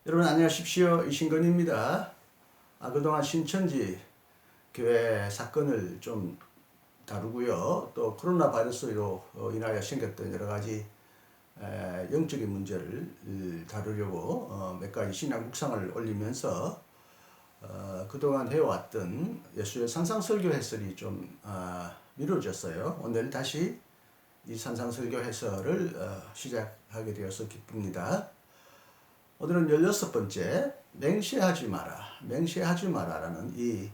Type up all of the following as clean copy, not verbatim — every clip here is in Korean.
여러분 안녕하십시오. 이신건입니다. 그동안 신천지 교회 사건을 좀 다루고요. 또 코로나 바이러스로 인하여 생겼던 여러 가지 영적인 문제를 다루려고 몇 가지 신앙 묵상을 올리면서 그동안 해왔던 예수의 산상설교 해설이 좀 미뤄졌어요. 오늘 다시 이 산상설교 해설을 시작하게 되어서 기쁩니다. 오늘은 16번째 맹세하지 마라, 맹세하지 마라라는 이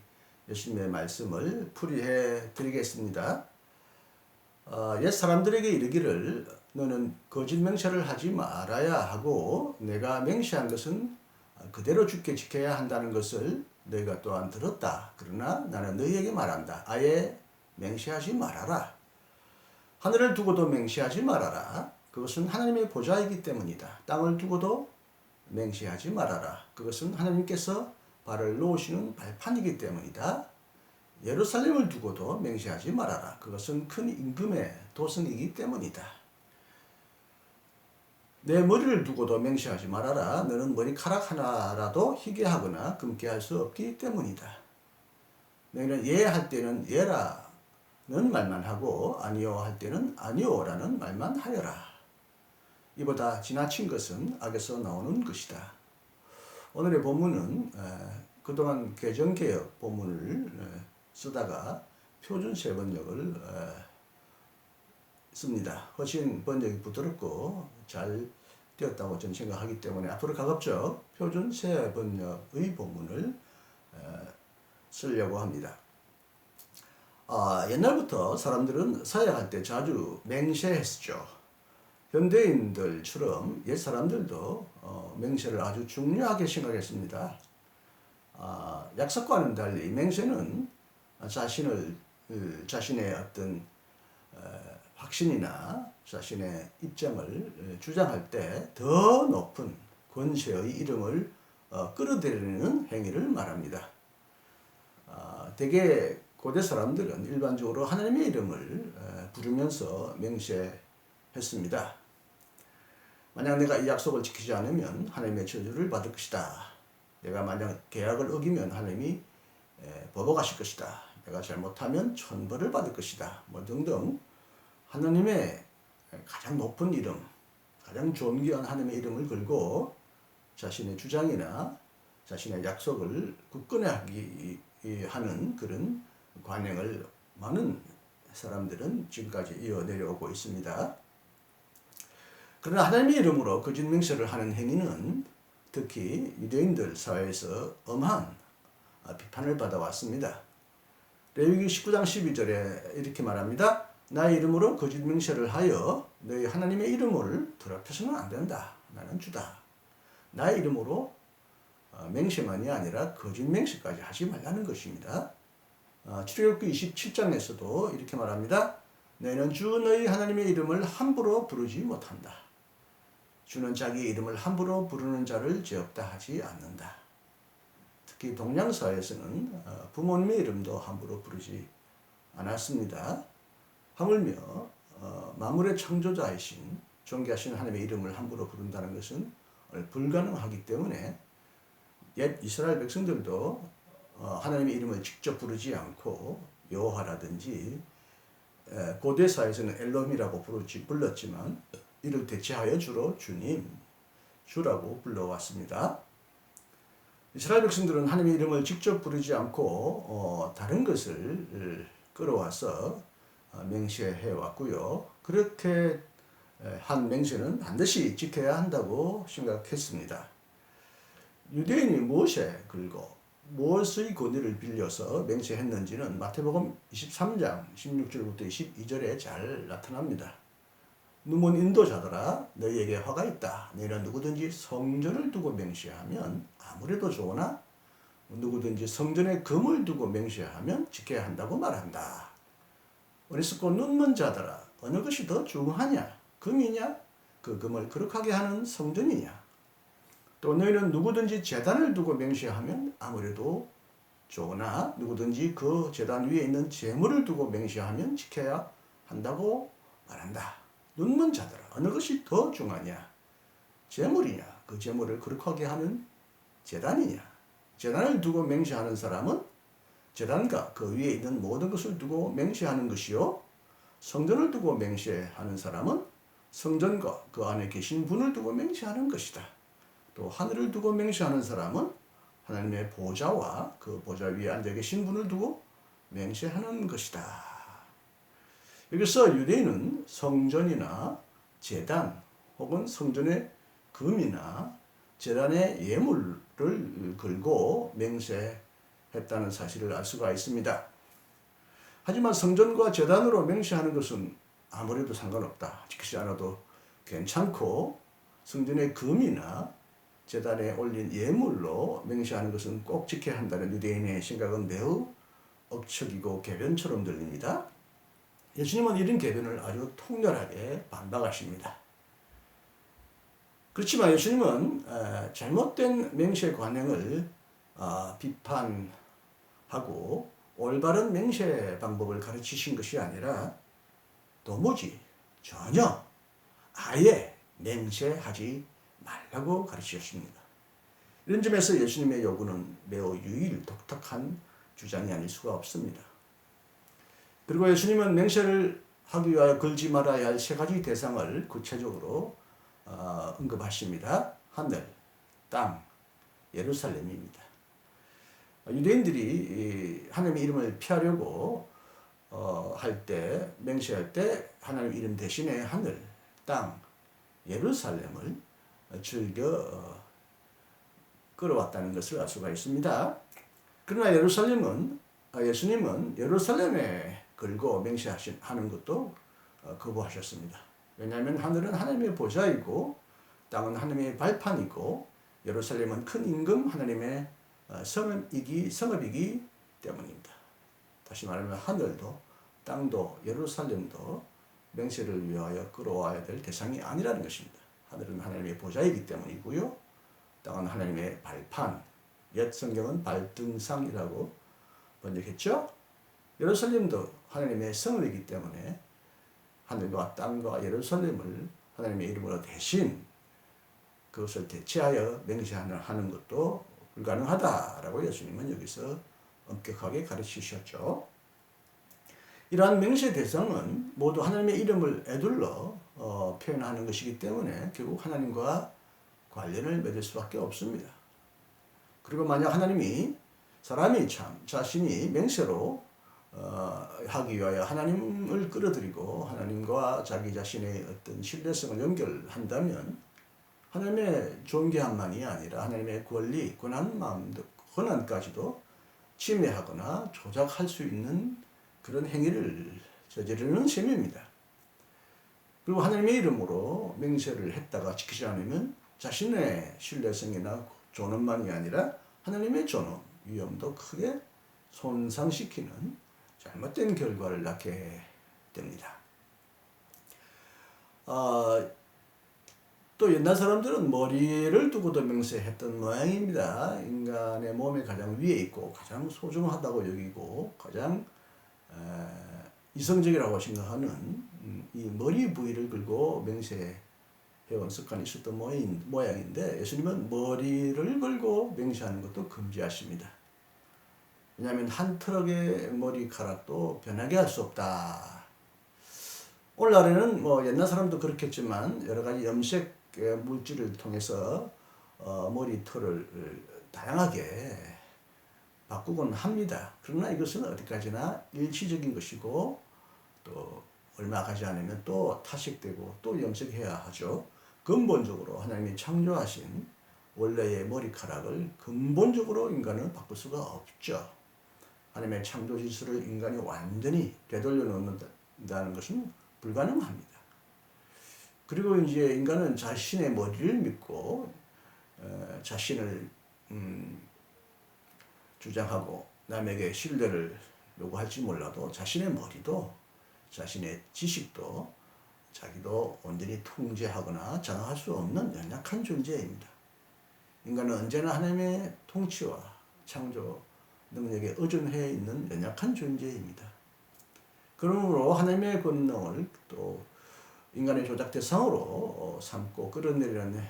예수님의 말씀을 풀이해 드리겠습니다. 옛 사람들에게 이르기를 너는 거짓 맹세를 하지 말아야 하고 내가 맹세한 것은 그대로 죽게 지켜야 한다는 것을 너희가 또한 들었다. 그러나 나는 너희에게 말한다. 아예 맹세하지 말아라. 하늘을 두고도 맹세하지 말아라. 그것은 하나님의 보좌이기 때문이다. 땅을 두고도 맹세하지 말아라. 그것은 하나님께서 발을 놓으시는 발판이기 때문이다. 예루살렘을 두고도 맹세하지 말아라. 그것은 큰 임금의 도성이기 때문이다. 내 머리를 두고도 맹세하지 말아라. 너는 머리카락 하나라도 희게 하거나 금게 할 수 없기 때문이다. 너희는 예 할 때는 예라는 말만 하고 아니요 할 때는 아니요라는 말만 하여라. 이보다 지나친 것은 악에서 나오는 것이다. 오늘의 본문은 그동안 개정개혁 본문을 쓰다가 표준 세번역을 씁니다. 훨씬 번역이 부드럽고 잘 되었다고 저는 생각하기 때문에 앞으로 가급적 표준 세번역의 본문을 쓰려고 합니다. 옛날부터 사람들은 사역할 때 자주 맹세했죠. 현대인들처럼 옛 사람들도 맹세를 아주 중요하게 생각했습니다. 약속과는 달리 맹세는 자신의 어떤 확신이나 자신의 입장을 주장할 때 더 높은 권세의 이름을 끌어들이는 행위를 말합니다. 대개 고대 사람들은 일반적으로 하나님의 이름을 부르면서 맹세했습니다. 만약 내가 이 약속을 지키지 않으면 하나님의 저주를 받을 것이다. 내가 만약 계약을 어기면 하나님이 벌복하실 것이다. 내가 잘못하면 천벌을 받을 것이다. 뭐 등등 하나님의 가장 높은 이름, 가장 존귀한 하나님의 이름을 걸고 자신의 주장이나 자신의 약속을 굳건하게 하는 그런 관행을 많은 사람들은 지금까지 이어내려오고 있습니다. 그러나 하나님의 이름으로 거짓 맹세를 하는 행위는 특히 유대인들 사회에서 엄한 비판을 받아왔습니다. 레위기 19장 12절에 이렇게 말합니다. 나의 이름으로 거짓 맹세를 하여 너희 하나님의 이름을 더럽혀서는 안 된다. 나는 주다. 나의 이름으로 맹세만이 아니라 거짓 맹세까지 하지 말라는 것입니다. 출애굽기 27장에서도 이렇게 말합니다. 너희는 주 너희 하나님의 이름을 함부로 부르지 못한다. 주는 자기의 이름을 함부로 부르는 자를 죄 없다 하지 않는다. 특히 동양사회에서는 부모님의 이름도 함부로 부르지 않았습니다. 하물며 만물의 창조자이신 존귀하신 하나님의 이름을 함부로 부른다는 것은 불가능하기 때문에 옛 이스라엘 백성들도 하나님의 이름을 직접 부르지 않고 여호와라든지 고대 사회에서는 엘롬이라고 불렀지만 이를 대체하여 주로 주님, 주라고 불러왔습니다. 이스라엘 백성들은 하나님의 이름을 직접 부르지 않고 다른 것을 끌어와서 맹세해 왔고요. 그렇게 한 맹세는 반드시 지켜야 한다고 생각했습니다. 유대인이 무엇에 걸고 무엇의 권위를 빌려서 맹세했는지는 마태복음 23장 16절부터 22절에 잘 나타납니다. 누문 인도자들아 너희에게 화가 있다. 너희는 누구든지 성전을 두고 맹세하면 아무래도 좋으나 누구든지 성전에 금을 두고 맹세하면 지켜야 한다고 말한다. 어리석고 눈먼 자들아 어느 것이 더 중하냐? 금이냐? 그 금을 거룩하게 하는 성전이냐? 또 너희는 누구든지 제단을 두고 맹세하면 아무래도 좋으나 누구든지 그 제단 위에 있는 제물을 두고 맹세하면 지켜야 한다고 말한다. 눈먼 자들아 어느 것이 더 중하냐? 제물이냐? 그 재물을 거룩하게 하는 제단이냐? 제단을 두고 맹세하는 사람은 제단과 그 위에 있는 모든 것을 두고 맹세하는 것이요, 성전을 두고 맹세하는 사람은 성전과 그 안에 계신 분을 두고 맹세하는 것이다. 또 하늘을 두고 맹세하는 사람은 하나님의 보좌와 그 보좌 위에 앉아 계신 분을 두고 맹세하는 것이다. 여기서 유대인은 성전이나 제단 혹은 성전의 금이나 제단의 예물을 걸고 맹세했다는 사실을 알 수가 있습니다. 하지만 성전과 제단으로 맹세하는 것은 아무래도 상관없다, 지키지 않아도 괜찮고, 성전의 금이나 제단에 올린 예물로 맹세하는 것은 꼭 지켜야 한다는 유대인의 생각은 매우 억측이고 궤변처럼 들립니다. 예수님은 이런 궤변을 아주 통렬하게 반박하십니다. 그렇지만 예수님은 잘못된 맹세 관행을 비판하고 올바른 맹세 방법을 가르치신 것이 아니라 도무지 전혀 아예 맹세하지 말라고 가르치셨습니다. 이런 점에서 예수님의 요구는 매우 독특한 주장이 아닐 수가 없습니다. 그리고 예수님은 맹세를 하기 위하여 걸지 말아야 할 세 가지 대상을 구체적으로 언급하십니다. 하늘, 땅, 예루살렘입니다. 유대인들이 하나님의 이름을 피하려고 할 때, 맹세할 때 하나님 이름 대신에 하늘, 땅, 예루살렘을 즐겨 끌어왔다는 것을 알 수가 있습니다. 그러나 예수님은 예루살렘에 걸고 맹세하는 것도 거부하셨습니다. 왜냐하면 하늘은 하나님의 보좌이고 땅은 하나님의 발판이고 예루살렘은 큰 임금 하나님의 성읍이기 때문입니다. 다시 말하면 하늘도 땅도 예루살렘도 맹세를 위하여 끌어와야 될 대상이 아니라는 것입니다. 하늘은 하나님의 보좌이기 때문이고요, 땅은 하나님의 발판, 옛 성경은 발등상이라고 번역했죠. 예루살렘도 하나님의 성읍이기 때문에 하늘과 땅과 예루살렘을 하나님의 이름으로 대신 그것을 대체하여 맹세하는 것도 불가능하다라고 예수님은 여기서 엄격하게 가르치셨죠. 이러한 맹세 대상은 모두 하나님의 이름을 에둘러 표현하는 것이기 때문에 결국 하나님과 관련을 맺을 수밖에 없습니다. 그리고 만약 사람이 자신이 맹세로 하기 위하여 하나님을 끌어들이고 하나님과 자기 자신의 어떤 신뢰성을 연결한다면 하나님의 존귀함만이 아니라 하나님의 권리, 권한까지도 침해하거나 조작할 수 있는 그런 행위를 저지르는 셈입니다. 그리고 하나님의 이름으로 맹세를 했다가 지키지 않으면 자신의 신뢰성이나 존엄만이 아니라 하나님의 존엄, 위엄도 크게 손상시키는 잘못된 결과를 낳게 됩니다. 또 옛날 사람들은 머리를 두고도 맹세했던 모양입니다. 인간의 몸에 가장 위에 있고 가장 소중하다고 여기고 가장 이성적이라고 생각하는 이 머리 부위를 걸고 맹세해온 습관이 있었던 모양인데 예수님은 머리를 걸고 맹세하는 것도 금지하십니다. 왜냐하면 한 트럭의 머리카락도 변하게 할 수 없다. 오늘날에는 옛날 사람도 그렇겠지만 여러 가지 염색 물질을 통해서 머리털을 다양하게 바꾸곤 합니다. 그러나 이것은 어디까지나 일시적인 것이고 또 얼마 가지 않으면 또 탈색되고 또 염색해야 하죠. 근본적으로 하나님이 창조하신 원래의 머리카락을 근본적으로 인간은 바꿀 수가 없죠. 하나님의 창조 질서를 인간이 완전히 되돌려 놓는다는 것은 불가능합니다. 그리고 이제 인간은 자신의 머리를 믿고 자신을 주장하고 남에게 신뢰를 요구할지 몰라도 자신의 머리도 자신의 지식도 자기도 온전히 통제하거나 장악할 수 없는 연약한 존재입니다. 인간은 언제나 하나님의 통치와 창조 능력에 의존해 있는 연약한 존재입니다. 그러므로 하나님의 권능을 또 인간의 조작 대상으로 삼고 끌어내려는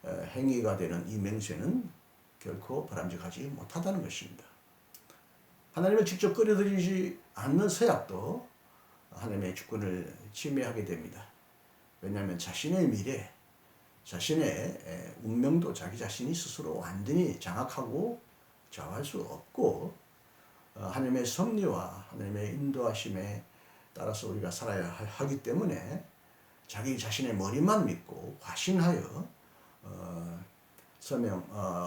행위가 되는 이 맹세는 결코 바람직하지 못하다는 것입니다. 하나님을 직접 끌어들이지 않는 서약도 하나님의 주권을 침해하게 됩니다. 왜냐하면 자신의 미래, 자신의 운명도 자기 자신이 스스로 완전히 장악하고 좌우할 수 없고 하나님의 섭리와 하나님의 인도하심에 따라서 우리가 살아야 하기 때문에 자기 자신의 머리만 믿고 과신하여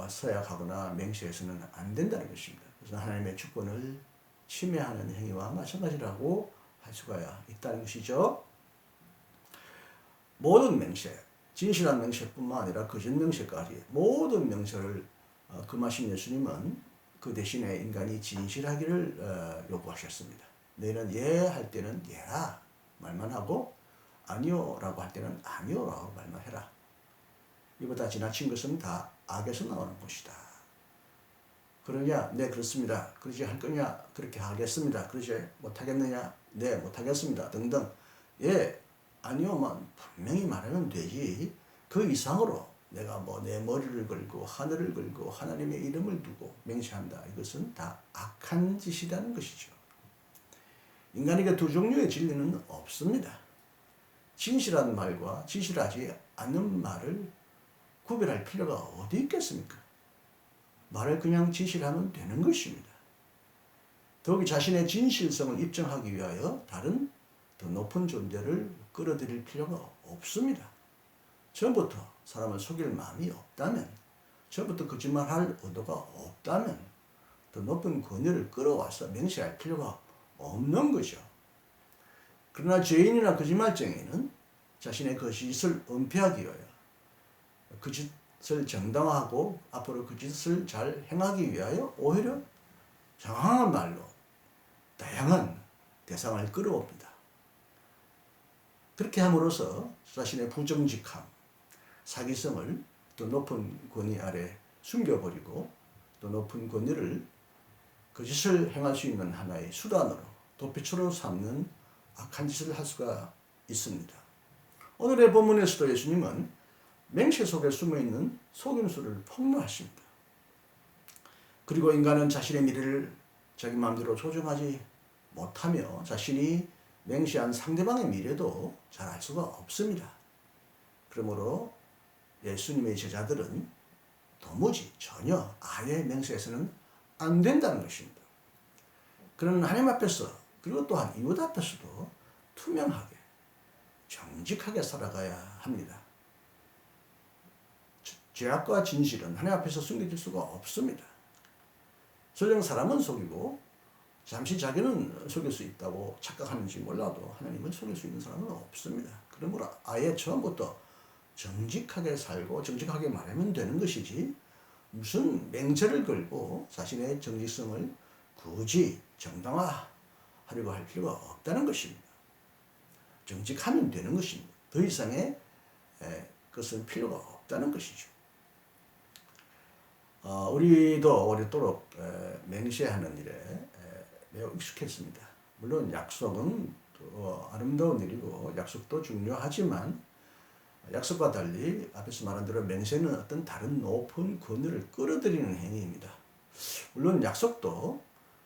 서약하거나 맹세해서는 안 된다는 것입니다. 그래서 하나님의 주권을 침해하는 행위와 마찬가지라고 할 수가 있다는 것이죠. 모든 맹세, 진실한 맹세뿐만 아니라 거짓 맹세까지 모든 맹세를 금하신 예수님은 그 대신에 인간이 진실하기를 요구하셨습니다. 너희는 예 할 때는 예라 말만 하고 아니요 라고 할 때는 아니요 라고 말만 해라. 이보다 지나친 것은 다 악에서 나오는 것이다. 그러냐? 네 그렇습니다. 그러지 할 거냐? 그렇게 하겠습니다. 그러지 못하겠느냐? 네 못하겠습니다. 등등. 예 아니요만 분명히 말하면 되지. 그 이상으로 내가 뭐 내 머리를 걸고 하늘을 걸고 하나님의 이름을 두고 맹세한다. 이것은 다 악한 짓이라는 것이죠. 인간에게 두 종류의 진리는 없습니다. 진실한 말과 진실하지 않는 말을 구별할 필요가 어디 있겠습니까? 말을 그냥 진실하면 되는 것입니다. 더욱이 자신의 진실성을 입증하기 위하여 다른 더 높은 존재를 끌어들일 필요가 없습니다. 처음부터 사람을 속일 마음이 없다면, 처음부터 거짓말할 의도가 없다면 더 높은 권위를 끌어와서 맹세할 필요가 없는 거죠. 그러나 죄인이나 거짓말쟁이는 자신의 거짓을 은폐하기 위하여 그 짓을 정당화하고 앞으로 그 짓을 잘 행하기 위하여 오히려 장황한 말로 다양한 대상을 끌어옵니다. 그렇게 함으로써 자신의 부정직함, 사기성을 더 높은 권위 아래 숨겨버리고 더 높은 권위를 거짓을 행할 수 있는 하나의 수단으로 도피처로 삼는 악한 짓을 할 수가 있습니다. 오늘의 본문에서도 예수님은 맹세 속에 숨어있는 속임수를 폭로하십니다. 그리고 인간은 자신의 미래를 자기 마음대로 조정하지 못하며 자신이 맹세한 상대방의 미래도 잘 알 수가 없습니다. 그러므로 예수님의 제자들은 도무지 전혀 아예 맹세해서는 안 된다는 것입니다. 그러나 하나님 앞에서 그리고 또한 이웃 앞에서도 투명하게 정직하게 살아가야 합니다. 죄악과 진실은 하나님 앞에서 숨겨질 수가 없습니다. 설령 사람은 속이고 잠시 자기는 속일 수 있다고 착각하는지 몰라도 하나님은 속일 수 있는 사람은 없습니다. 그러므로 아예 처음부터 정직하게 살고 정직하게 말하면 되는 것이지 무슨 맹세를 걸고 자신의 정직성을 굳이 정당화하려고 할 필요가 없다는 것입니다. 정직하면 되는 것입니다. 더 이상의 것은 필요가 없다는 것이죠. 우리도 오랫도록 맹세하는 일에 매우 익숙했습니다. 물론 약속은 또 아름다운 일이고 약속도 중요하지만 약속과 달리 앞에서 말한 대로 맹세는 어떤 다른 높은 권위를 끌어들이는 행위입니다. 물론 약속도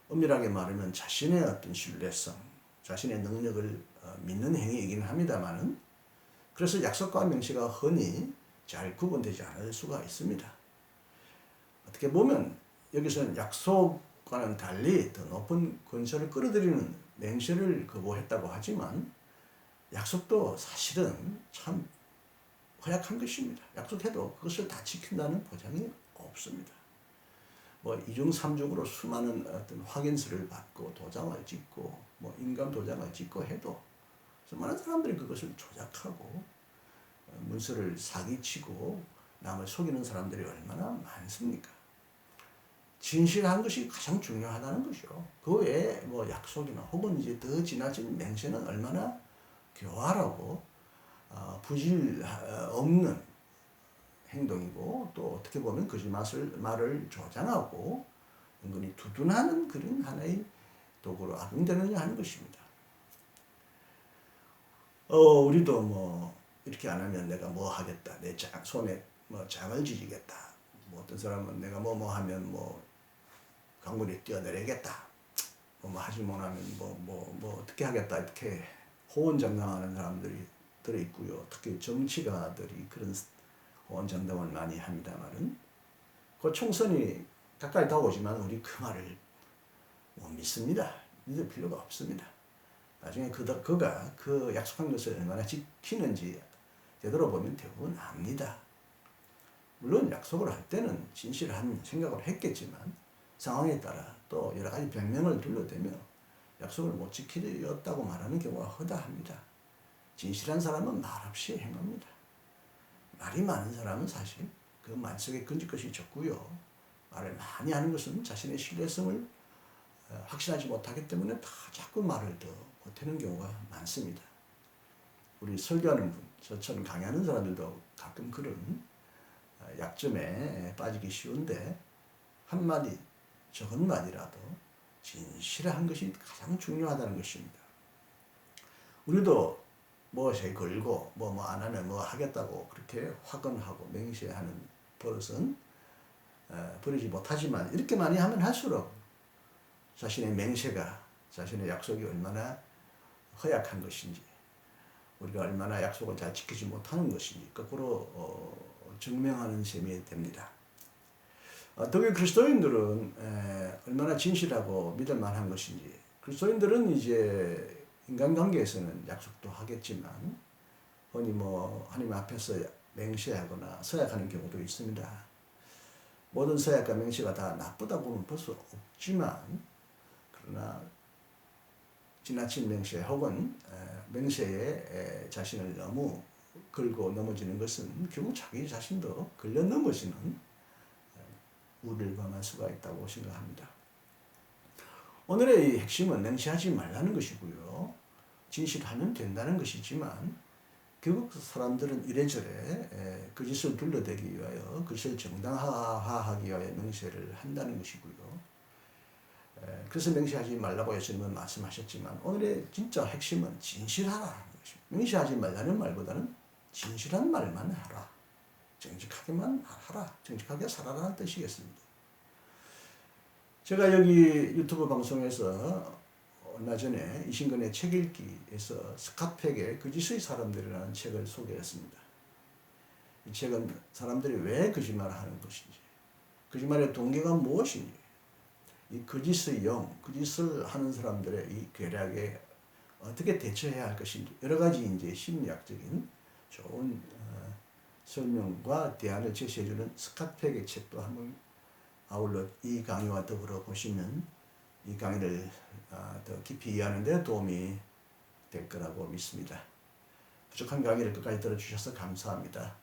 엄밀하게 말하면 자신의 어떤 신뢰성, 자신의 능력을 믿는 행위이긴 합니다만은 그래서 약속과 맹세가 흔히 잘 구분되지 않을 수가 있습니다. 어떻게 보면 여기서는 약속과는 달리 더 높은 권세를 끌어들이는 맹세를 거부했다고 하지만 약속도 사실은 참 허약한 것입니다. 약속해도 그것을 다 지킨다는 보장이 없습니다. 뭐 이중 삼중으로 수많은 어떤 확인서를 받고 도장을 찍고 뭐 인감 도장을 찍고 해도 수많은 사람들이 그것을 조작하고 문서를 사기치고 남을 속이는 사람들이 얼마나 많습니까? 진실한 것이 가장 중요하다는 것이요. 그 외에 뭐 약속이나 혹은 이제 더 지나친 맹세는 얼마나 교활하고 부질 없는 행동이고 또 어떻게 보면 거짓말을 조장하고 은근히 두둔하는 그런 하나의 도구로 악용되느냐 하는 것입니다. 우리도 뭐 이렇게 안 하면 내가 뭐 하겠다, 내 손에 뭐 장을 지지겠다. 뭐 어떤 사람은 내가 뭐 하면 뭐 강물에 뛰어내리겠다. 뭐 하지 못하면 뭐 어떻게 하겠다. 이렇게 호언장담하는 사람들이 들어있고요. 특히 정치가들이 그런 호언장담을 많이 합니다만은 그 총선이 가까이 다가오지만 우리 그 말을 못 믿습니다. 믿을 필요가 없습니다. 나중에 그가 그 약속한 것을 얼마나 지키는지 되돌아보면 대부분 압니다. 물론 약속을 할 때는 진실한 생각을 했겠지만 상황에 따라 또 여러 가지 변명을 둘러대며 약속을 못 지키었다고 말하는 경우가 허다합니다. 진실한 사람은 말없이 행합니다. 말이 많은 사람은 사실 그 말 속에 끈질 것이 적고요. 말을 많이 하는 것은 자신의 신뢰성을 확신하지 못하기 때문에 자꾸 말을 더 못하는 경우가 많습니다. 우리 설교하는 분, 저처럼 강의하는 사람들도 가끔 그런 약점에 빠지기 쉬운데 한마디, 적은 말이라도 진실한 것이 가장 중요하다는 것입니다. 우리도 무엇에 걸고 뭐 안 하면 뭐 하겠다고 그렇게 확언하고 맹세하는 버릇은 버리지 못하지만 이렇게 많이 하면 할수록 자신의 맹세가, 자신의 약속이 얼마나 허약한 것인지, 우리가 얼마나 약속을 잘 지키지 못하는 것인지 거꾸로 증명하는 셈이 됩니다. 특히 그리스도인들은 얼마나 진실하고 믿을 만한 것인지, 그리스도인들은 이제 인간관계에서는 약속도 하겠지만 흔히 뭐 하나님 앞에서 맹세하거나 서약하는 경우도 있습니다. 모든 서약과 맹세가 다 나쁘다고는 볼 수 없지만 그러나 지나친 맹세 혹은 맹세에 자신을 너무 걸고 넘어지는 것은 결국 자기 자신도 걸려 넘어지는 우를 범할 수가 있다고 생각합니다. 오늘의 이 핵심은 맹세하지 말라는 것이고요. 진실하면 된다는 것이지만 결국 사람들은 이래저래 거짓을 둘러대기 위하여 그것을 정당화하기 위하여 맹세를 한다는 것이고요. 그래서 맹세하지 말라고 예수님은 말씀하셨지만 오늘의 진짜 핵심은 진실하라는 것입니다. 맹세하지 말라는 말보다는 진실한 말만 하라. 정직하게만 하라. 정직하게 살아라는 뜻이겠습니다. 제가 여기 유튜브 방송에서 얼마 전에 이신근의 책 읽기에서 스캇 팩의 거짓의 사람들이라는 책을 소개했습니다. 이 책은 사람들이 왜 거짓말을 하는 것인지, 거짓말의 동기가 무엇인지, 이 거짓의 영, 거짓을 하는 사람들의 이 괴략에 어떻게 대처해야 할 것인지 여러 가지 이제 심리학적인 좋은 설명과 대안을 제시해주는 스캇 팩의 책도 한번 아울러 이 강의와 더불어 보시면 이 강의를 더 깊이 이해하는 데 도움이 될 거라고 믿습니다. 부족한 강의를 끝까지 들어주셔서 감사합니다.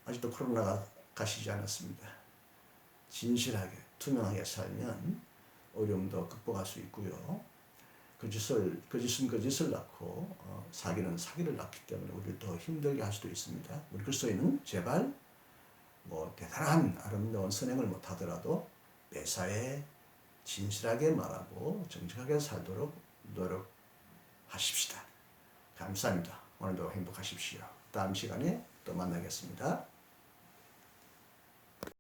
아직도 코로나가 가시지 않았습니다. 진실하게, 투명하게 살면 어려움도 극복할 수 있고요. 거짓은 거짓을 낳고 사기는 사기를 낳기 때문에 우리를 더 힘들게 할 수도 있습니다. 우리 그리스도인은 제발 뭐 대단한 아름다운 선행을 못하더라도 매사에 진실하게 말하고 정직하게 살도록 노력하십시다. 감사합니다. 오늘도 행복하십시오. 다음 시간에 또 만나겠습니다.